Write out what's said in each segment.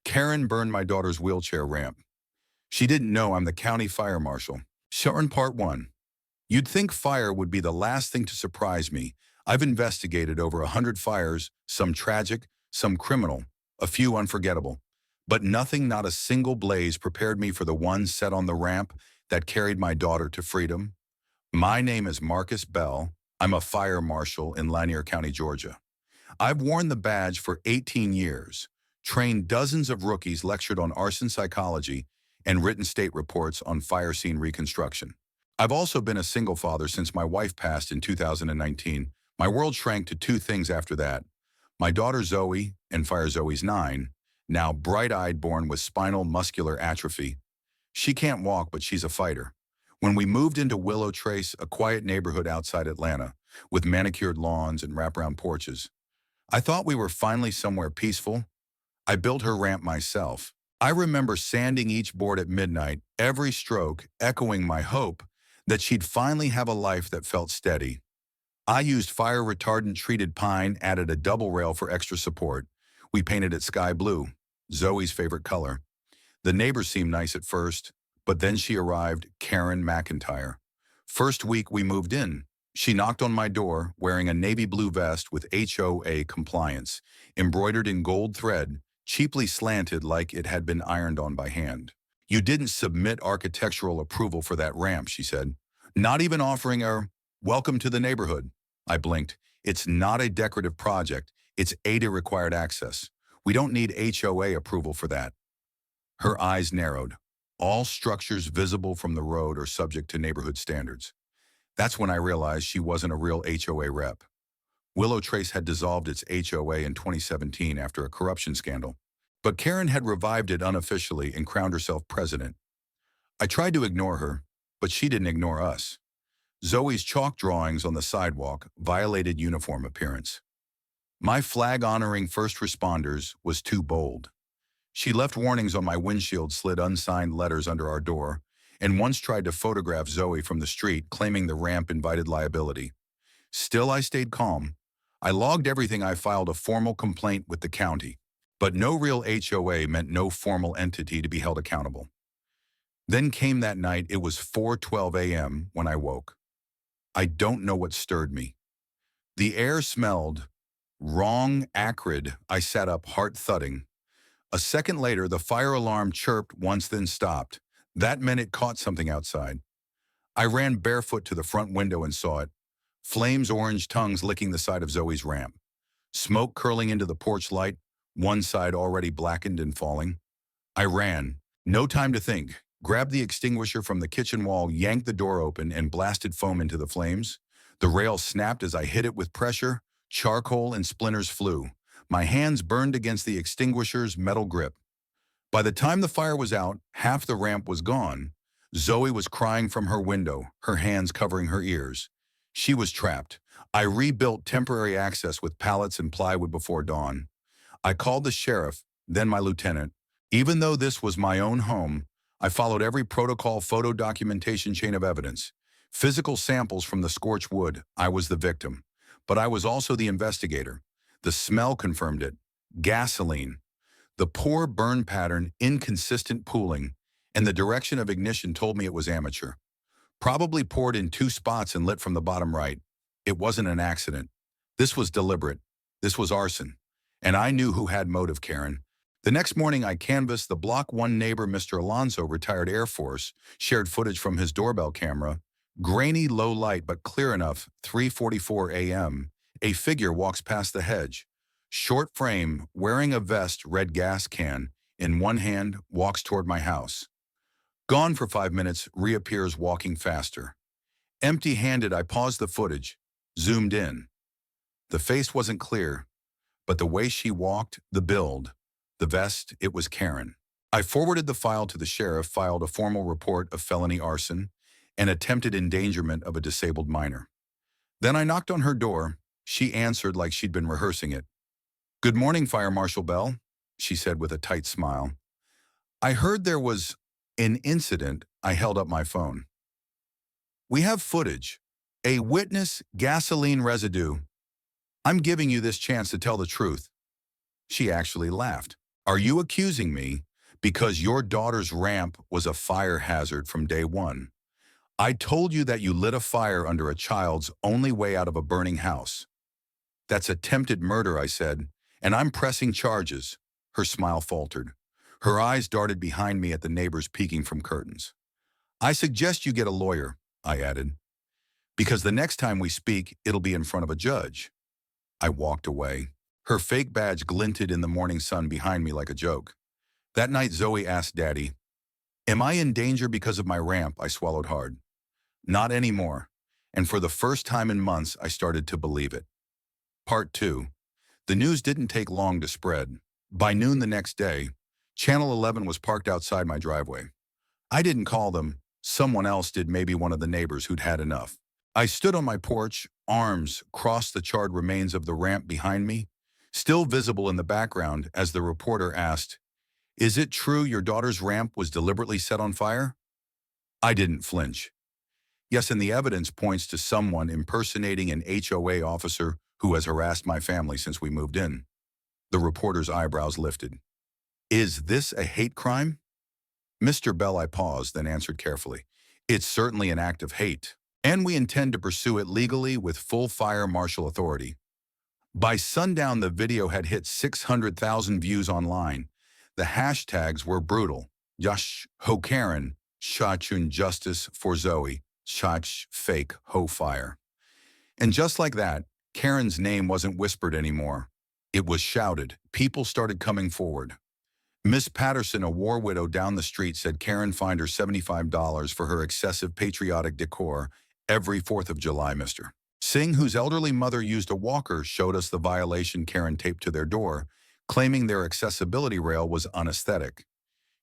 Karen burned my daughter's wheelchair ramp. She didn't know I'm the county fire marshal. Sharon Part 1. You'd think fire would be the last thing to surprise me. I've investigated over 100 fires, some tragic, some criminal, a few unforgettable. But nothing, not a single blaze prepared me for the one set on the ramp that carried my daughter to freedom. My name is Marcus Bell. I'm a fire marshal in Lanier County, Georgia. I've worn the badge for 18 years, trained dozens of rookies, lectured on arson psychology, and written state reports on fire scene reconstruction. I've also been a single father since my wife passed in 2019. My world shrank to two things after that. My daughter Zoe, and Fire Zoe's 9, now bright-eyed, born with spinal muscular atrophy. She can't walk, but she's a fighter. When we moved into Willow Trace, a quiet neighborhood outside Atlanta, with manicured lawns and wraparound porches, I thought we were finally somewhere peaceful. I built her ramp myself. I remember sanding each board at midnight, every stroke echoing my hope that she'd finally have a life that felt steady. I used fire retardant treated pine, added a double rail for extra support. We painted it sky blue, Zoe's favorite color. The neighbors seemed nice at first, but then she arrived, Karen McIntyre. First week we moved in, she knocked on my door wearing a navy blue vest with HOA compliance, embroidered in gold thread, cheaply slanted like it had been ironed on by hand. You didn't submit architectural approval for that ramp, she said. Not even offering a welcome to the neighborhood. I blinked. It's not a decorative project. It's ADA required access. We don't need HOA approval for that. Her eyes narrowed. All structures visible from the road are subject to neighborhood standards. That's when I realized she wasn't a real HOA rep. Willow Trace had dissolved its HOA in 2017 after a corruption scandal. But Karen had revived it unofficially and crowned herself president. I tried to ignore her, but she didn't ignore us. Zoe's chalk drawings on the sidewalk violated uniform appearance. My flag honoring first responders was too bold. She left warnings on my windshield, slid unsigned letters under our door, and once tried to photograph Zoe from the street, claiming the ramp invited liability. Still, I stayed calm. I logged everything. I filed a formal complaint with the county. But no real HOA meant no formal entity to be held accountable. Then came that night. It was 4:12 a.m. when I woke. I don't know what stirred me. The air smelled wrong, acrid. I sat up, heart thudding. A second later, the fire alarm chirped once, then stopped. That meant it caught something outside. I ran barefoot to the front window and saw it. Flames, orange tongues licking the side of Zoe's ramp. Smoke curling into the porch light, one side already blackened and falling. I ran. No time to think. Grabbed the extinguisher from the kitchen wall, yanked the door open, and blasted foam into the flames. The rail snapped as I hit it with pressure. Charcoal and splinters flew. My hands burned against the extinguisher's metal grip. By the time the fire was out, half the ramp was gone. Zoe was crying from her window, her hands covering her ears. She was trapped. I rebuilt temporary access with pallets and plywood before dawn. I called the sheriff, then my lieutenant. Even though this was my own home, I followed every protocol, photo documentation, chain of evidence. Physical samples from the scorched wood. I was the victim. But I was also the investigator. The smell confirmed it. Gasoline. The poor burn pattern, inconsistent pooling, and the direction of ignition told me it was amateur. Probably poured in 2 spots and lit from the bottom right. It wasn't an accident. This was deliberate. This was arson. And I knew who had motive, Karen. The next morning, I canvassed the Block 1 neighbor, Mr. Alonso, retired Air Force, shared footage from his doorbell camera. Grainy, low light, but clear enough, 3:44 a.m. A figure walks past the hedge. Short frame, wearing a vest, red gas can, in one hand, walks toward my house. Gone for 5 minutes, reappears walking faster. Empty-handed, I paused the footage, zoomed in. The face wasn't clear, but the way she walked, the build, the vest, it was Karen. I forwarded the file to the sheriff, filed a formal report of felony arson and attempted endangerment of a disabled minor. Then I knocked on her door. She answered like she'd been rehearsing it. "Good morning, Fire Marshal Bell," she said with a tight smile. "I heard there was an incident." I held up my phone. "We have footage. A witness, gasoline residue. I'm giving you this chance to tell the truth." She actually laughed. Are you accusing me because your daughter's ramp was a fire hazard from day one? I told you that you lit a fire under a child's only way out of a burning house. That's attempted murder, I said, and I'm pressing charges. Her smile faltered. Her eyes darted behind me at the neighbors peeking from curtains. I suggest you get a lawyer, I added, because the next time we speak, it'll be in front of a judge. I walked away. Her fake badge glinted in the morning sun behind me like a joke. That night, Zoe asked Daddy, "Am I in danger because of my ramp?" I swallowed hard. Not anymore. And for the first time in months, I started to believe it. Part 2. The news didn't take long to spread. By noon the next day, Channel 11 was parked outside my driveway. I didn't call them. Someone else did, maybe one of the neighbors who'd had enough. I stood on my porch, arms crossed the charred remains of the ramp behind me, still visible in the background as the reporter asked, "Is it true your daughter's ramp was deliberately set on fire?" I didn't flinch. Yes, and the evidence points to someone impersonating an HOA officer who has harassed my family since we moved in. The reporter's eyebrows lifted. "Is this a hate crime?" "Mr. Bell," I paused, then answered carefully. "It's certainly an act of hate, and we intend to pursue it legally with full fire marshal authority." By sundown, the video had hit 600,000 views online. The hashtags were brutal. HOA Karen, Shachun justice for Zoe, Shach fake ho fire. And just like that, Karen's name wasn't whispered anymore. It was shouted. People started coming forward. Miss Patterson, a war widow down the street, said Karen fined her $75 for her excessive patriotic decor every 4th of July, Mr. Singh, whose elderly mother used a walker, showed us the violation Karen taped to their door, claiming their accessibility rail was unaesthetic.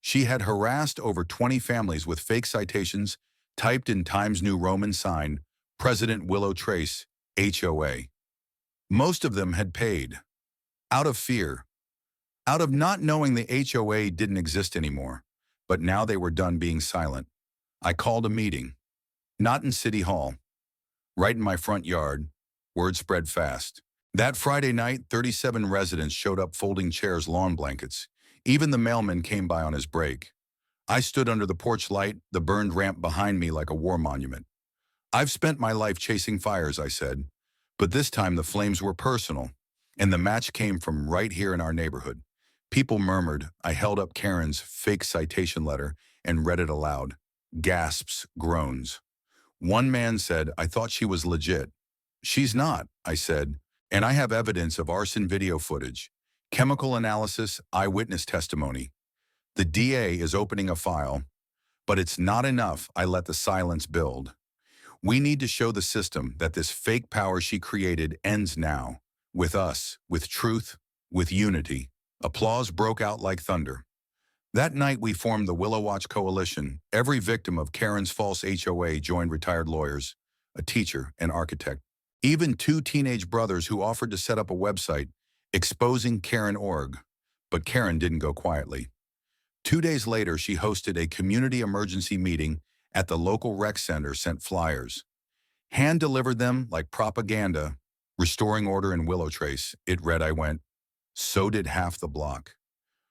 She had harassed over 20 families with fake citations typed in Times New Roman sign, President Willow Trace, HOA. Most of them had paid. Out of fear. Out of not knowing the HOA didn't exist anymore. But now they were done being silent. I called a meeting. Not in City Hall. Right in my front yard. Word spread fast. That Friday night, 37 residents showed up folding chairs, lawn blankets. Even the mailman came by on his break. I stood under the porch light, the burned ramp behind me like a war monument. "I've spent my life chasing fires," I said. But this time the flames were personal, and the match came from right here in our neighborhood. People murmured. I held up Karen's fake citation letter and read it aloud. Gasps, groans. One man said, "I thought she was legit." "She's not," I said, "and I have evidence of arson video footage, chemical analysis, eyewitness testimony. The DA is opening a file, but it's not enough." I let the silence build. "We need to show the system that this fake power she created ends now. With us, with truth, with unity." Applause broke out like thunder. That night we formed the Willow Watch Coalition. Every victim of Karen's false HOA joined retired lawyers, a teacher, an architect, even 2 teenage brothers who offered to set up a website, exposing Karen.org. But Karen didn't go quietly. 2 days later, she hosted a community emergency meeting at the local rec center, sent flyers. Hand-delivered them like propaganda, restoring order in Willow Trace. It read, I went. So did half the block.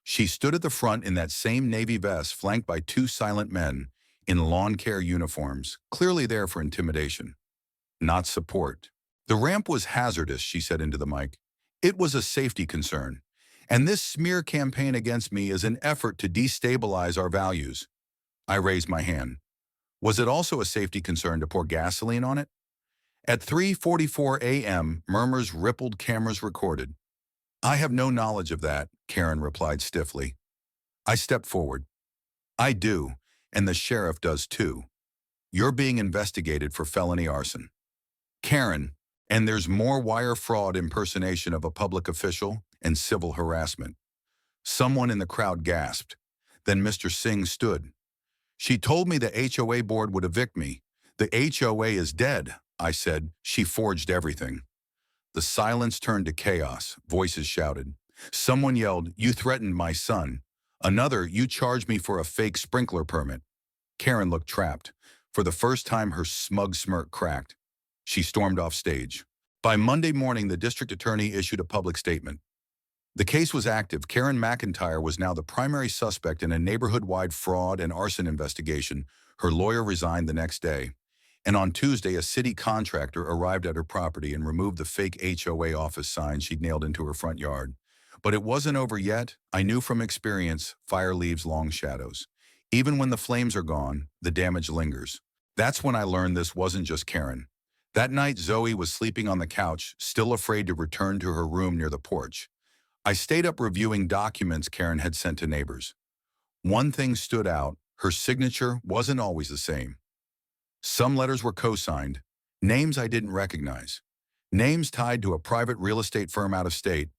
She stood at the front in that same navy vest, flanked by 2 silent men in lawn care uniforms, clearly there for intimidation, not support. "The ramp was hazardous," she said into the mic. "It was a safety concern. And this smear campaign against me is an effort to destabilize our values." I raised my hand. "Was it also a safety concern to pour gasoline on it?" At 3:44 a.m., murmurs rippled, cameras recorded. "I have no knowledge of that," Karen replied stiffly. I stepped forward. "I do, and the sheriff does too. You're being investigated for felony arson." "Karen, and there's more wire fraud, impersonation of a public official, and civil harassment." Someone in the crowd gasped. Then Mr. Singh stood. "She told me the HOA board would evict me. The HOA is dead," I said. "She forged everything." The silence turned to chaos. Voices shouted. Someone yelled, "You threatened my son." Another, "You charged me for a fake sprinkler permit." Karen looked trapped. For the first time, her smug smirk cracked. She stormed off stage. By Monday morning, the district attorney issued a public statement. The case was active. Karen McIntyre was now the primary suspect in a neighborhood-wide fraud and arson investigation. Her lawyer resigned the next day. And on Tuesday, a city contractor arrived at her property and removed the fake HOA office sign she'd nailed into her front yard. But it wasn't over yet. I knew from experience, fire leaves long shadows. Even when the flames are gone, the damage lingers. That's when I learned this wasn't just Karen. That night, Zoe was sleeping on the couch, still afraid to return to her room near the porch. I stayed up reviewing documents Karen had sent to neighbors. One thing stood out: her signature wasn't always the same. Some letters were co-signed, names I didn't recognize, names tied to a private real estate firm out of state.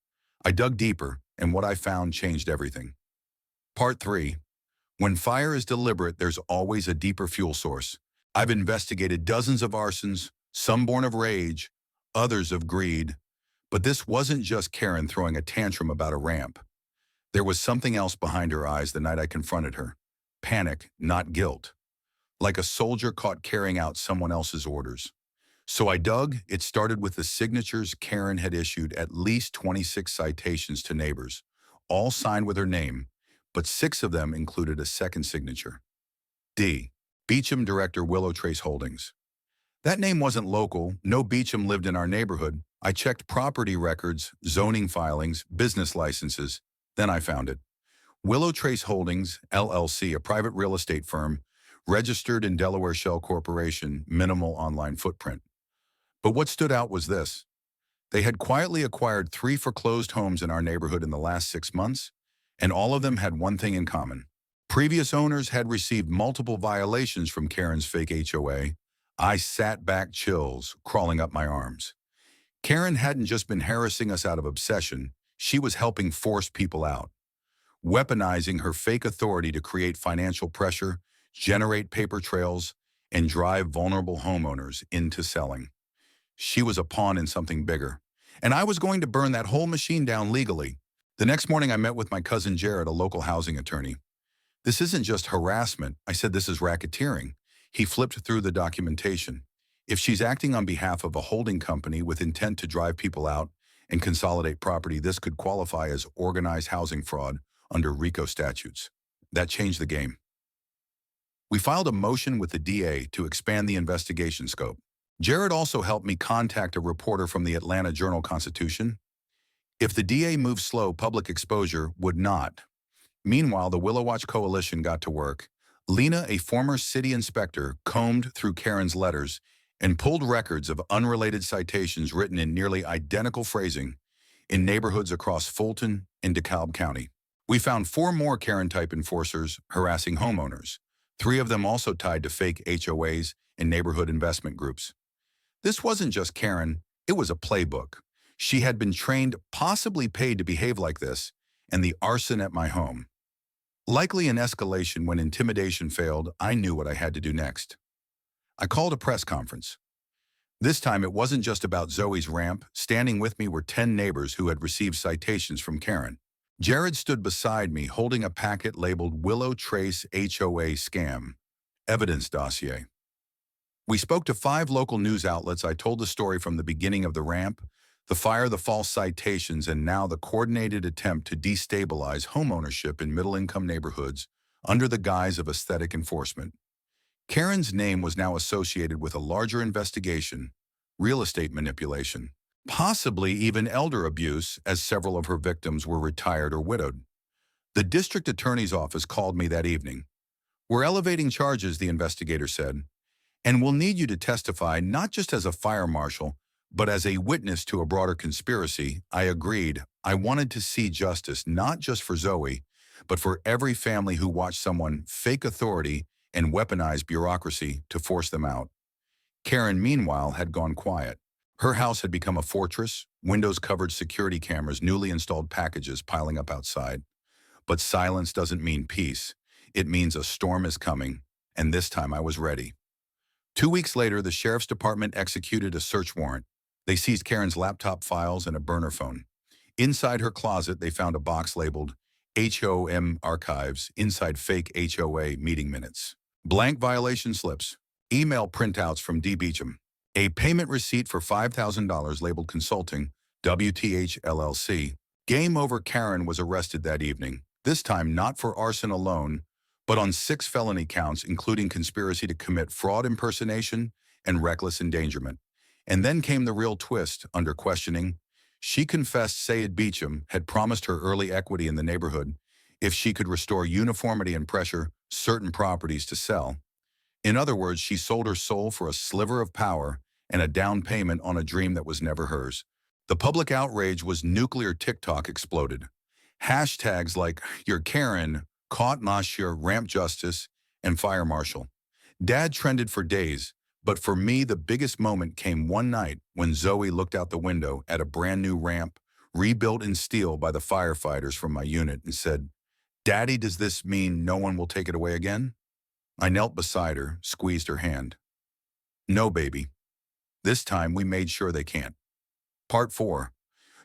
I dug deeper, and what I found changed everything. Part 3. When fire is deliberate, there's always a deeper fuel source. I've investigated dozens of arsons, some born of rage, others of greed. But this wasn't just Karen throwing a tantrum about a ramp. There was something else behind her eyes the night I confronted her. Panic, not guilt. Like a soldier caught carrying out someone else's orders. So I dug. It started with the signatures Karen had issued at least 26 citations to neighbors, all signed with her name, but 6 of them included a second signature. D. Beecham Director, Willow Trace Holdings. That name wasn't local. No Beecham lived in our neighborhood. I checked property records, zoning filings, business licenses. Then I found it. Willow Trace Holdings, LLC, a private real estate firm, registered in Delaware Shell Corporation, minimal online footprint. But what stood out was this. They had quietly acquired 3 foreclosed homes in our neighborhood in the last 6 months, and all of them had one thing in common. Previous owners had received multiple violations from Karen's fake HOA. I sat back, chills crawling up my arms. Karen hadn't just been harassing us out of obsession, she was helping force people out, weaponizing her fake authority to create financial pressure, generate paper trails, and drive vulnerable homeowners into selling. She was a pawn in something bigger, and I was going to burn that whole machine down legally. The next morning I met with my cousin Jared, a local housing attorney. This isn't just harassment, I said, this is racketeering. He flipped through the documentation. If she's acting on behalf of a holding company with intent to drive people out and consolidate property, this could qualify as organized housing fraud under RICO statutes. That changed the game. We filed a motion with the DA to expand the investigation scope. Jared also helped me contact a reporter from the Atlanta Journal-Constitution. If the DA moved slow, public exposure would not. Meanwhile, the Willow Watch Coalition got to work. Lena, a former city inspector, combed through Karen's letters and pulled records of unrelated citations written in nearly identical phrasing in neighborhoods across Fulton and DeKalb County. We found 4 more Karen-type enforcers harassing homeowners, 3 of them also tied to fake HOAs and neighborhood investment groups. This wasn't just Karen, it was a playbook. She had been trained, possibly paid to behave like this, and the arson at my home. Likely an escalation. When intimidation failed, I knew what I had to do next. I called a press conference. This time it wasn't just about Zoe's ramp. Standing with me were 10 neighbors who had received citations from Karen. Jared stood beside me holding a packet labeled Willow Trace HOA Scam, Evidence Dossier. We spoke to 5 local news outlets. I told the story from the beginning of the ramp, the fire, the false citations, and now the coordinated attempt to destabilize homeownership in middle-income neighborhoods under the guise of aesthetic enforcement. Karen's name was now associated with a larger investigation, real estate manipulation, possibly even elder abuse, as several of her victims were retired or widowed. The district attorney's office called me that evening. "We're elevating charges," the investigator said, "and we'll need you to testify not just as a fire marshal, but as a witness to a broader conspiracy." I agreed. I wanted to see justice, not just for Zoe, but for every family who watched someone fake authority and weaponize bureaucracy to force them out. Karen, meanwhile, had gone quiet. Her house had become a fortress, windows-covered security cameras, newly installed packages piling up outside. But silence doesn't mean peace. It means a storm is coming, and this time I was ready. 2 weeks later, the sheriff's department executed a search warrant. They seized Karen's laptop files and a burner phone. Inside her closet, they found a box labeled HOM Archives, inside fake HOA meeting minutes, blank violation slips, email printouts from D. Beecham, a payment receipt for $5,000 labeled Consulting, WTH LLC, Game over. Karen was arrested that evening, this time not for arson alone, but on 6 felony counts including conspiracy to commit fraud impersonation and reckless endangerment. And then came the real twist. Under questioning, she confessed Sayed Beecham had promised her early equity in the neighborhood if she could restore uniformity and pressure certain properties to sell. In other words, she sold her soul for a sliver of power and a down payment on a dream that was never hers. The public outrage was nuclear. TikTok exploded. Hashtags like "You're Karen," "Caught Marshal," "Ramp Justice," and "Fire Marshal." Dad trended for days, but for me the biggest moment came one night when Zoe looked out the window at a brand new ramp, rebuilt in steel by the firefighters from my unit, and said, "Daddy, does this mean no one will take it away again?" I knelt beside her, squeezed her hand. "No, baby. This time we made sure they can't." Part 4.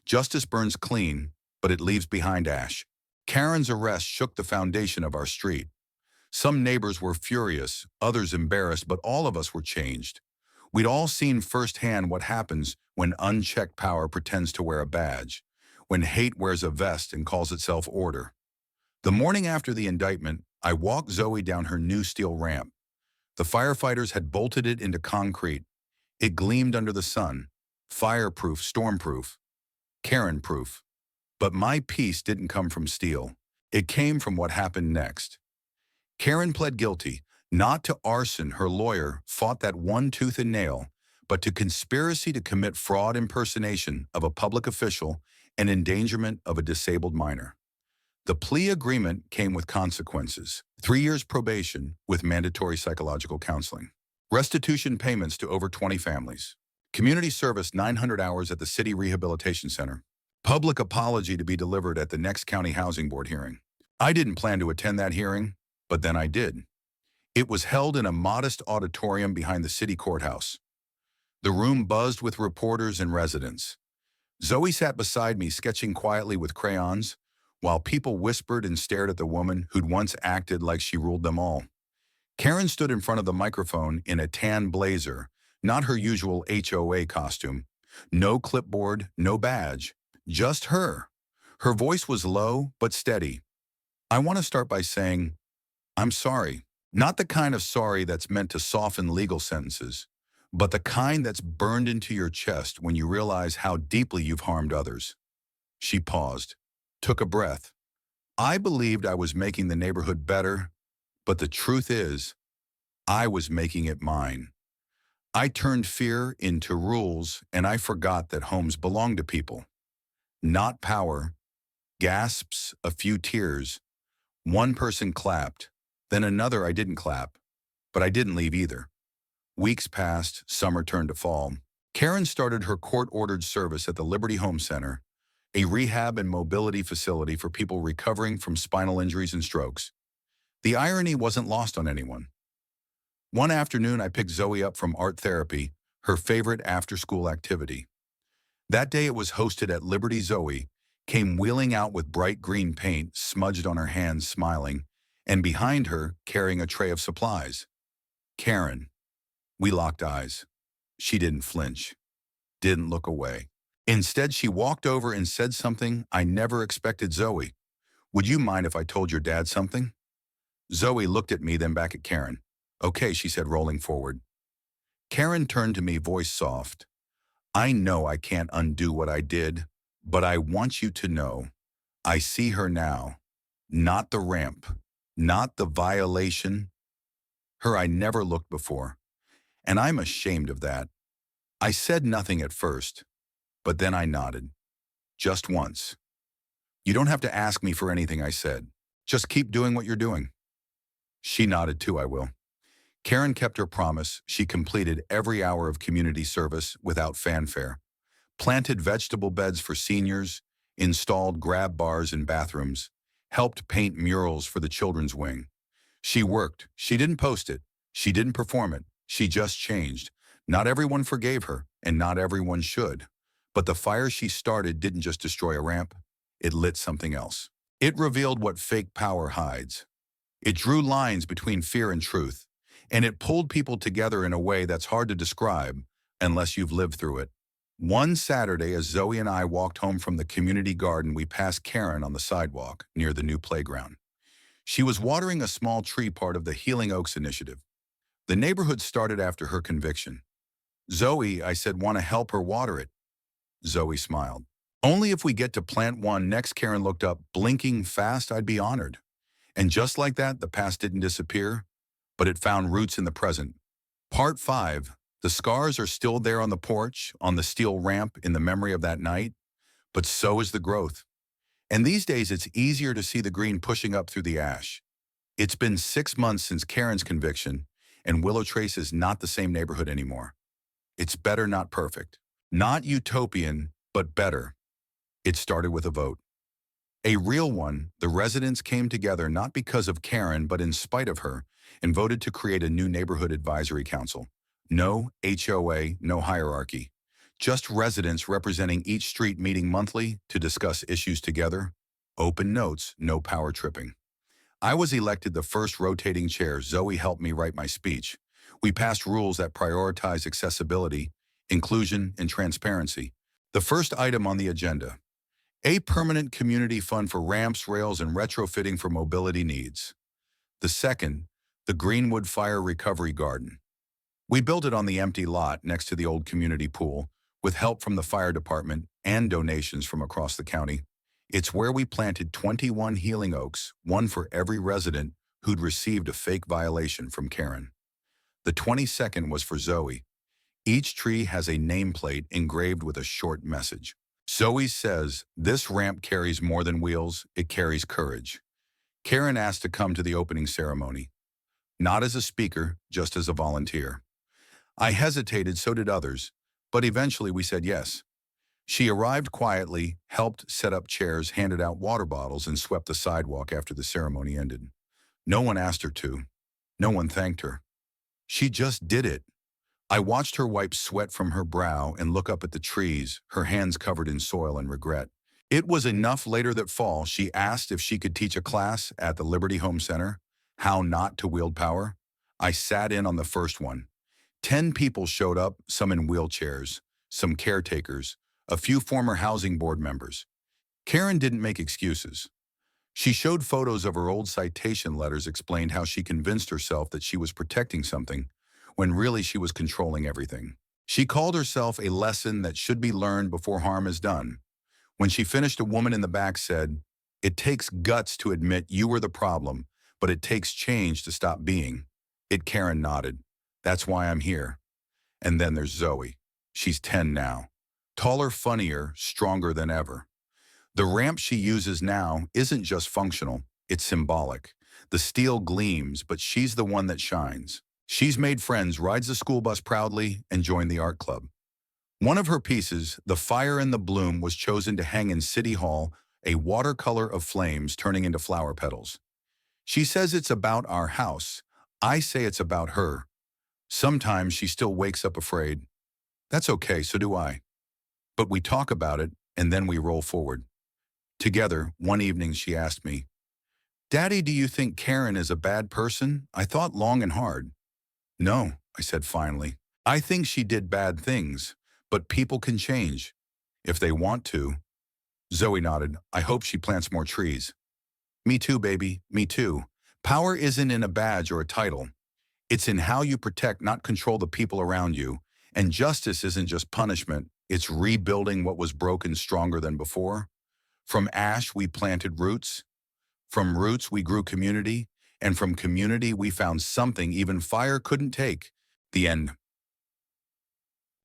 Justice burns clean, but it leaves behind ash. Karen's arrest shook the foundation of our street. Some neighbors were furious, others embarrassed, but all of us were changed. We'd all seen firsthand what happens when unchecked power pretends to wear a badge, when hate wears a vest and calls itself order. The morning after the indictment, I walked Zoe down her new steel ramp. The firefighters had bolted it into concrete. It gleamed under the sun. Fireproof, stormproof, Karen-proof. But my peace didn't come from steel. It came from what happened next. Karen pled guilty, not to arson. Her lawyer fought that one tooth and nail, but to conspiracy to commit fraud impersonation of a public official and endangerment of a disabled minor. The plea agreement came with consequences: 3 years probation with mandatory psychological counseling, restitution payments to over 20 families, community service 900 hours at the City Rehabilitation Center, public apology to be delivered at the next County Housing Board hearing. I didn't plan to attend that hearing, but then I did. It was held in a modest auditorium behind the city courthouse. The room buzzed with reporters and residents. Zoe sat beside me, sketching quietly with crayons, while people whispered and stared at the woman who'd once acted like she ruled them all. Karen stood in front of the microphone in a tan blazer, not her usual HOA costume. No clipboard, no badge, just her. Her voice was low but steady. "I want to start by saying, I'm sorry. Not the kind of sorry that's meant to soften legal sentences, but the kind that's burned into your chest when you realize how deeply you've harmed others." She paused, took a breath. "I believed I was making the neighborhood better, but the truth is, I was making it mine. I turned fear into rules, and I forgot that homes belong to people, not power." Gasps, a few tears. One person clapped, then another. I didn't clap, but I didn't leave either. Weeks passed, summer turned to fall. Karen started her court-ordered service at the Liberty Home Center, a rehab and mobility facility for people recovering from spinal injuries and strokes. The irony wasn't lost on anyone. One afternoon, I picked Zoe up from art therapy, her favorite after-school activity. That day it was hosted at Liberty. Zoe came wheeling out with bright green paint smudged on her hands, smiling, and behind her, carrying a tray of supplies. Karen. We locked eyes. She didn't flinch, didn't look away. Instead, she walked over and said something I never expected. "Zoe, would you mind if I told your dad something?" Zoe looked at me, then back at Karen. "Okay," she said, rolling forward. Karen turned to me, voice soft. "I know I can't undo what I did, but I want you to know. I see her now. Not the ramp, not the violation. Her I never looked before. And I'm ashamed of that." I said nothing at first, but then I nodded. "Just once. You don't have to ask me for anything," I said. "Just keep doing what you're doing." She nodded too. "I will." Karen kept her promise. She completed every hour of community service without fanfare, planted vegetable beds for seniors, installed grab bars in bathrooms, helped paint murals for the children's wing. She worked. She didn't post it. She didn't perform it. She just changed. Not everyone forgave her, and not everyone should. But the fire she started didn't just destroy a ramp. It lit something else. It revealed what fake power hides. It drew lines between fear and truth, and it pulled people together in a way that's hard to describe unless you've lived through it. One Saturday, as Zoe and I walked home from the community garden, we passed Karen on the sidewalk near the new playground. She was watering a small tree, part of the Healing Oaks initiative. The neighborhood started after her conviction. Zoe, I said, want to help her water it? Zoe smiled. Only if we get to plant one next. Karen looked up, blinking fast. I'd be honored. And just like that, the past didn't disappear, but it found roots in the present. Part 5. The scars are still there, on the porch, on the steel ramp, in the memory of that night, but so is the growth. And these days, it's easier to see the green pushing up through the ash. It's been 6 months since Karen's conviction, and Willow Trace is not the same neighborhood anymore. It's better, not perfect. Not utopian, but better. It started with a vote. A real one. The residents came together not because of Karen, but in spite of her, and voted to create a new neighborhood advisory council. No HOA, no hierarchy. Just residents representing each street, meeting monthly to discuss issues together. Open notes, no power tripping. I was elected the first rotating chair. Zoe helped me write my speech. We passed rules that prioritize accessibility, inclusion, and transparency. The first item on the agenda: a permanent community fund for ramps, rails, and retrofitting for mobility needs. The second, the Greenwood Fire Recovery Garden. We built it on the empty lot next to the old community pool, with help from the fire department and donations from across the county. It's where we planted 21 healing oaks, one for every resident who'd received a fake violation from Karen. The 22nd was for Zoe. Each tree has a nameplate engraved with a short message. Zoe says, "This ramp carries more than wheels, it carries courage." Karen asked to come to the opening ceremony. Not as a speaker, just as a volunteer. I hesitated, so did others, but eventually we said yes. She arrived quietly, helped set up chairs, handed out water bottles, and swept the sidewalk after the ceremony ended. No one asked her to. No one thanked her. She just did it. I watched her wipe sweat from her brow and look up at the trees, her hands covered in soil and regret. It was enough. Later that fall, she asked if she could teach a class at the Liberty Home Center, how not to wield power. I sat in on the first one. 10 people showed up, some in wheelchairs, some caretakers, a few former housing board members. Karen didn't make excuses. She showed photos of her old citation letters, explained how she convinced herself that she was protecting something, when really she was controlling everything. She called herself a lesson that should be learned before harm is done. When she finished, a woman in the back said, "It takes guts to admit you were the problem, but it takes change to stop being." Karen nodded. "That's why I'm here." And then there's Zoe. She's 10 now. Taller, funnier, stronger than ever. The ramp she uses now isn't just functional, it's symbolic. The steel gleams, but she's the one that shines. She's made friends, rides the school bus proudly, and joined the art club. One of her pieces, "The Fire and the Bloom," was chosen to hang in City Hall, a watercolor of flames turning into flower petals. She says it's about our house. I say it's about her. Sometimes she still wakes up afraid. That's okay, so do I. But we talk about it, and then we roll forward. Together, one evening she asked me, "Daddy, do you think Karen is a bad person?" I thought long and hard. "No," I said finally. "I think she did bad things, but people can change, if they want to." Zoe nodded. "I hope she plants more trees." "Me too, baby, me too. Power isn't in a badge or a title. It's in how you protect, not control, the people around you. And justice isn't just punishment. It's rebuilding what was broken stronger than before. From ash, we planted roots. From roots, we grew community. And from community, we found something even fire couldn't take." The end.